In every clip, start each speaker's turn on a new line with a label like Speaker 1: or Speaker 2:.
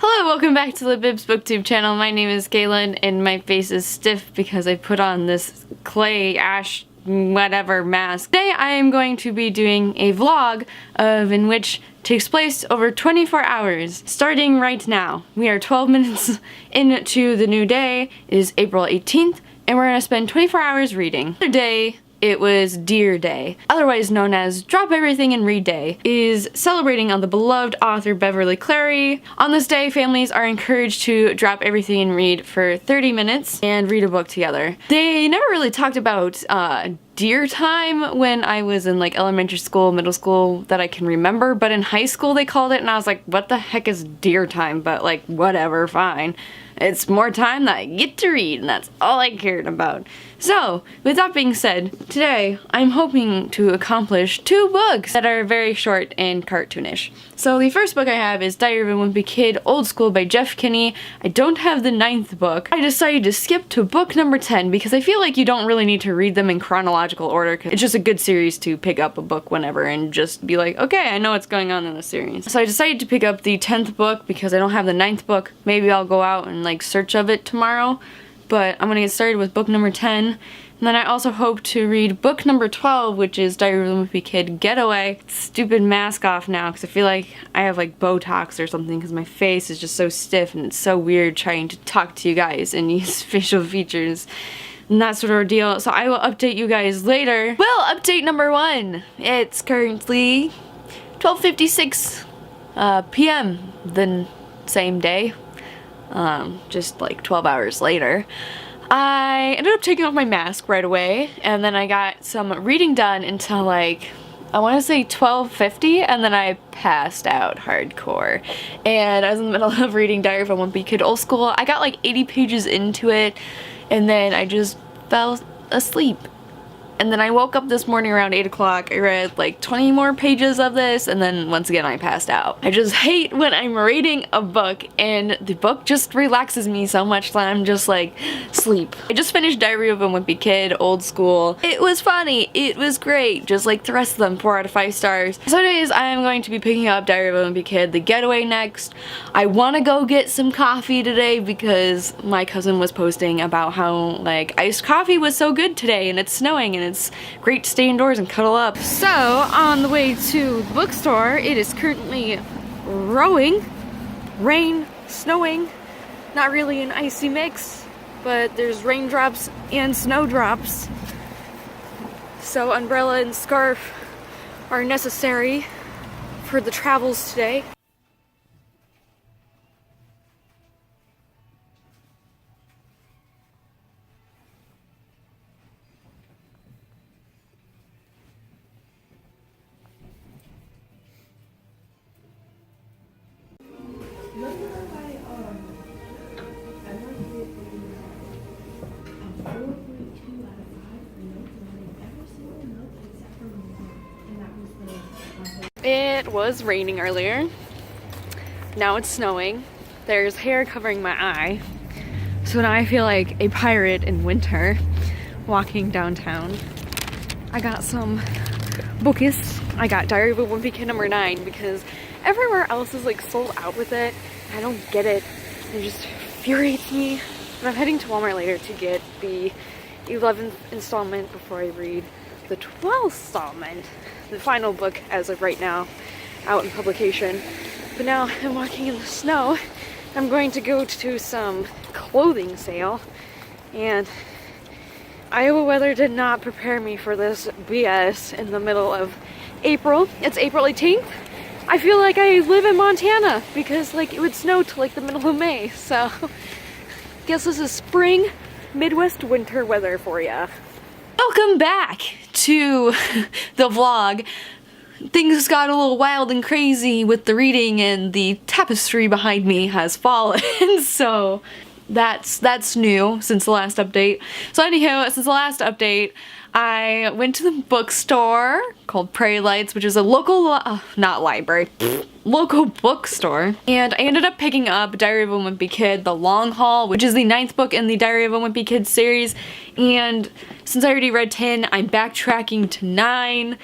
Speaker 1: Hello, welcome back to Libib's booktube channel. My name is Galen and my face is stiff because I put on this clay ash whatever mask. Today I am going to be doing a vlog in which takes place over 24 hours, starting right now. We are 12 minutes into the new day. It is April 18th and we're gonna spend 24 hours reading. Today it was Dear Day, otherwise known as Drop Everything and Read Day, is celebrating on the beloved author Beverly Cleary. On this day, families are encouraged to drop everything and read for 30 minutes and read a book together. They never really talked about deer time when I was in like elementary school, middle school that I can remember, but in high school they called it and I was like, what the heck is deer time? But like, whatever, fine. It's more time that I get to read and that's all I cared about. So, with that being said, today I'm hoping to accomplish 2 books that are very short and cartoonish. So the first book I have is Diary of a Wimpy Kid, Old School by Jeff Kinney. I don't have the 9th book. I decided to skip to book number 10 because I feel like you don't really need to read them in chronological order because it's just a good series to pick up a book whenever and just be like, okay, I know what's going on in the series. So I decided to pick up the 10th book because I don't have the 9th book. Maybe I'll go out and like search of it tomorrow. But I'm gonna get started with book number 10. And then I also hope to read book number 12, which is Diary of a Wimpy Kid Getaway. Stupid mask off now, because I feel like I have like Botox or something, because my face is just so stiff and it's so weird trying to talk to you guys and use facial features and that sort of deal. So I will update you guys later. Well, update number 1. It's currently 12:56 p.m. the same day. Just like 12 hours later. I ended up taking off my mask right away and then I got some reading done until like, I want to say 12:50 and then I passed out hardcore. And I was in the middle of reading Diary of a Wimpy Kid Old School. I got like 80 pages into it and then I just fell asleep. And then I woke up this morning around 8 o'clock, I read like 20 more pages of this, and then once again I passed out. I just hate when I'm reading a book and the book just relaxes me so much that I'm just like, sleep. I just finished Diary of a Wimpy Kid, Old School. It was funny, it was great, just like the rest of them, 4 out of 5 stars. So anyways, I am going to be picking up Diary of a Wimpy Kid, The Getaway next. I want to go get some coffee today because my cousin was posting about how like iced coffee was so good today and it's snowing and it's great to stay indoors and cuddle up. So, on the way to the bookstore, it is currently rain, snowing, not really an icy mix, but there's raindrops and snowdrops. So umbrella and scarf are necessary for the travels today. It was raining earlier. Now it's snowing. There's hair covering my eye. So now I feel like a pirate in winter walking downtown. I got some bookies. I got Diary of a Wimpy Kid number 9 because everywhere else is like sold out with it. I don't get it. It just infuriates me. But I'm heading to Walmart later to get the 11th installment before I read the 12th installment, the final book as of right now, out in publication. But now I'm walking in the snow. I'm going to go to some clothing sale, and Iowa weather did not prepare me for this BS in the middle of April. It's April 18th. I feel like I live in Montana because like it would snow till like the middle of May. So guess this is spring Midwest winter weather for ya. Welcome back to the vlog. Things got a little wild and crazy with the reading and the tapestry behind me has fallen. So that's new since the last update. So anyhow, since the last update, I went to the bookstore called Prairie Lights, which is a local, not library, local bookstore. And I ended up picking up Diary of a Wimpy Kid, The Long Haul, which is the 9th book in the Diary of a Wimpy Kid series. And since I already read 10, I'm backtracking to 9.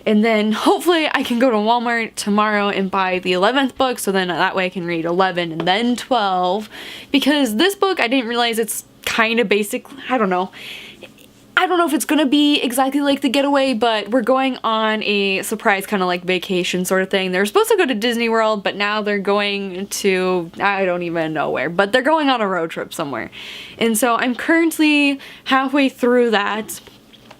Speaker 1: And then hopefully I can go to Walmart tomorrow and buy the 11th book, so then that way I can read 11 and then 12. Because this book, I didn't realize it's kind of basic. I don't know if it's gonna be exactly like The Getaway, but we're going on a surprise kind of like vacation sort of thing. They're supposed to go to Disney World, but now they're going to, I don't even know where, but they're going on a road trip somewhere. And so I'm currently halfway through that.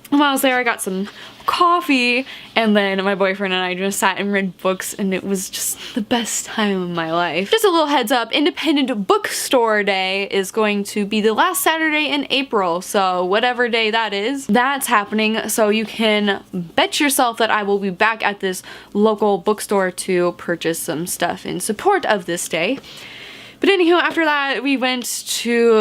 Speaker 1: While I was there, I got some coffee, and then my boyfriend and I just sat and read books, and it was just the best time of my life. Just a little heads up, Independent Bookstore Day is going to be the last Saturday in April, so whatever day that is, that's happening, so you can bet yourself that I will be back at this local bookstore to purchase some stuff in support of this day. But anywho, after that, we went to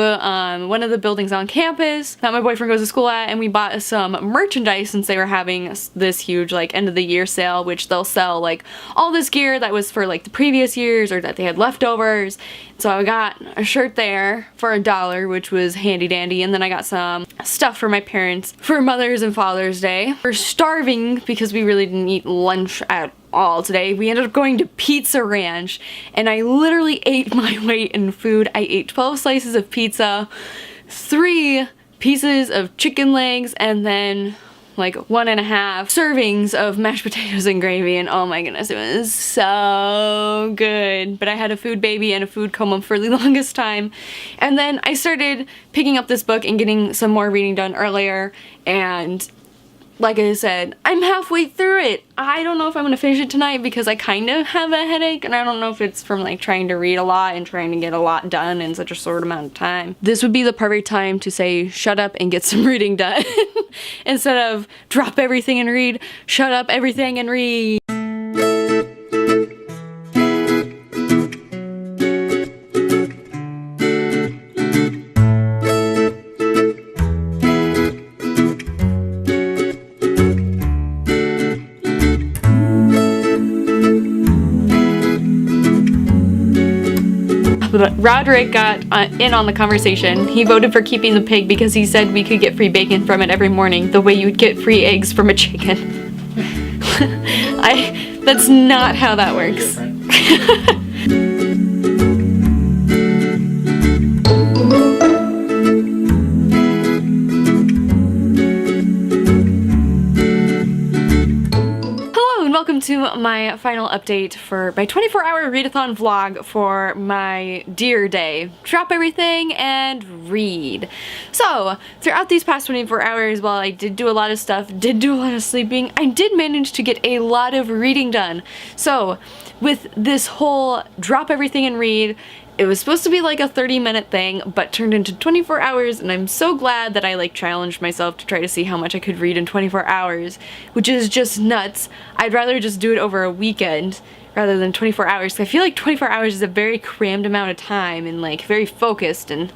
Speaker 1: one of the buildings on campus that my boyfriend goes to school at, and we bought some merchandise since they were having this huge like end of the year sale, which they'll sell like all this gear that was for like the previous years or that they had leftovers. So I got a shirt there for $1, which was handy dandy, and then I got some stuff for my parents for Mother's and Father's Day. We're starving because we really didn't eat lunch at all today. We ended up going to Pizza Ranch, and I literally ate my weight in food. I ate 12 slices of pizza, 3 pieces of chicken legs, and then like 1.5 servings of mashed potatoes and gravy, and oh my goodness, it was so good. But I had a food baby and a food coma for the longest time. And then I started picking up this book and getting some more reading done earlier, and like I said, I'm halfway through it. I don't know if I'm gonna finish it tonight because I kind of have a headache, and I don't know if it's from like trying to read a lot and trying to get a lot done in such a short amount of time. This would be the perfect time to say shut up and get some reading done. Instead of drop everything and read, shut up everything and read. Roderick got in on the conversation. He voted for keeping the pig because he said we could get free bacon from it every morning, the way you would get free eggs from a chicken. That's not how that works. Welcome to my final update for my 24-hour readathon vlog for my Dear Day. Drop everything and read. So, throughout these past 24 hours, while I did do a lot of stuff, did do a lot of sleeping, I did manage to get a lot of reading done. So, with this whole drop everything and read, it was supposed to be like a 30-minute thing, but turned into 24 hours, and I'm so glad that I like challenged myself to try to see how much I could read in 24 hours, which is just nuts. I'd rather just do it over a weekend rather than 24 hours, because I feel like 24 hours is a very crammed amount of time and like very focused, and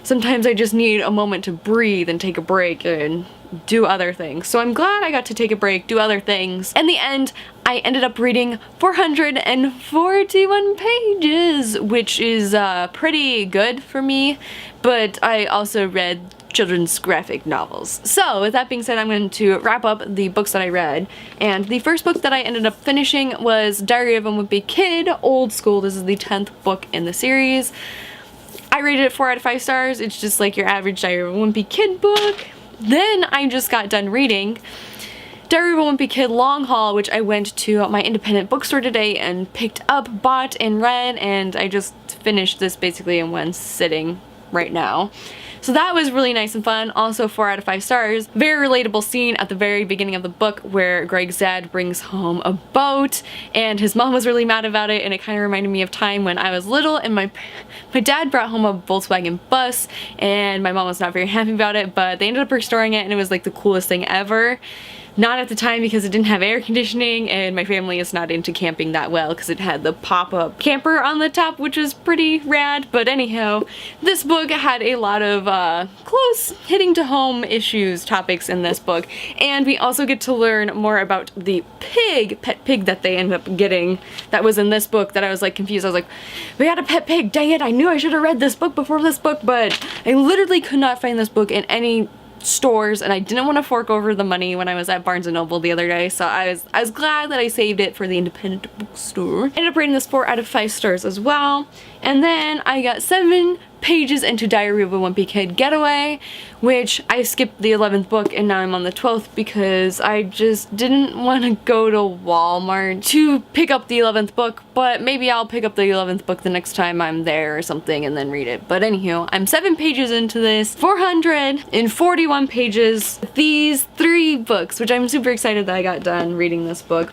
Speaker 1: sometimes I just need a moment to breathe and take a break and do other things. So I'm glad I got to take a break, do other things. In the end, I ended up reading 441 pages, which is pretty good for me, but I also read children's graphic novels. So with that being said, I'm going to wrap up the books that I read, and the first book that I ended up finishing was Diary of a Wimpy Kid, Old School. This is the 10th book in the series. I rated it 4 out of 5 stars. It's just like your average Diary of a Wimpy Kid book. Then I just got done reading Diary of a Wimpy Kid Long Haul, which I went to my independent bookstore today and picked up, bought, and read, and I just finished this basically in one sitting right now. So that was really nice and fun. Also 4 out of 5 stars. Very relatable scene at the very beginning of the book where Greg's dad brings home a boat, and his mom was really mad about it, and it kind of reminded me of time when I was little and my dad brought home a Volkswagen bus, and my mom was not very happy about it, but they ended up restoring it, and it was like the coolest thing ever. Not at the time because it didn't have air conditioning, and my family is not into camping that well because it had the pop-up camper on the top, which was pretty rad. But anyhow, this book had a lot of close hitting to home issues, topics in this book, and we also get to learn more about the pet pig that they end up getting that was in this book that I was like confused. I was like, we got a pet pig, dang it, I knew I should have read this book before this book, but I literally could not find this book in any stores, and I didn't want to fork over the money when I was at Barnes & Noble the other day, so I was glad that I saved it for the independent bookstore. I ended up rating this 4 out of 5 stars as well. And then I got 7 pages into Diary of a Wimpy Kid Getaway, which I skipped the 11th book and now I'm on the 12th because I just didn't want to go to Walmart to pick up the 11th book, but maybe I'll pick up the 11th book the next time I'm there or something and then read it. But anywho, I'm 7 pages into this, 441 pages, these 3 books, which I'm super excited that I got done reading this book.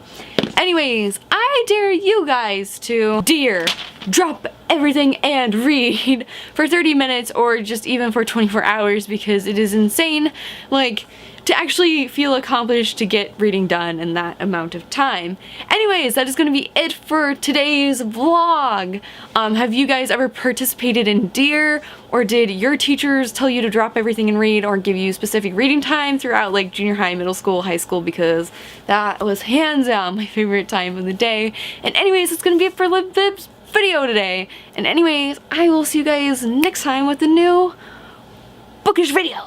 Speaker 1: Anyways, I dare you guys to drop everything and read for 30 minutes or just even for 24 hours because it is insane, like, to actually feel accomplished to get reading done in that amount of time. Anyways, that is going to be it for today's vlog. Have you guys ever participated in DEAR, or did your teachers tell you to drop everything and read or give you specific reading time throughout like junior high, middle school, high school? Because that was hands down my favorite time of the day. And anyways, it's going to be it for Libib's video today. And anyways, I will see you guys next time with a new bookish video.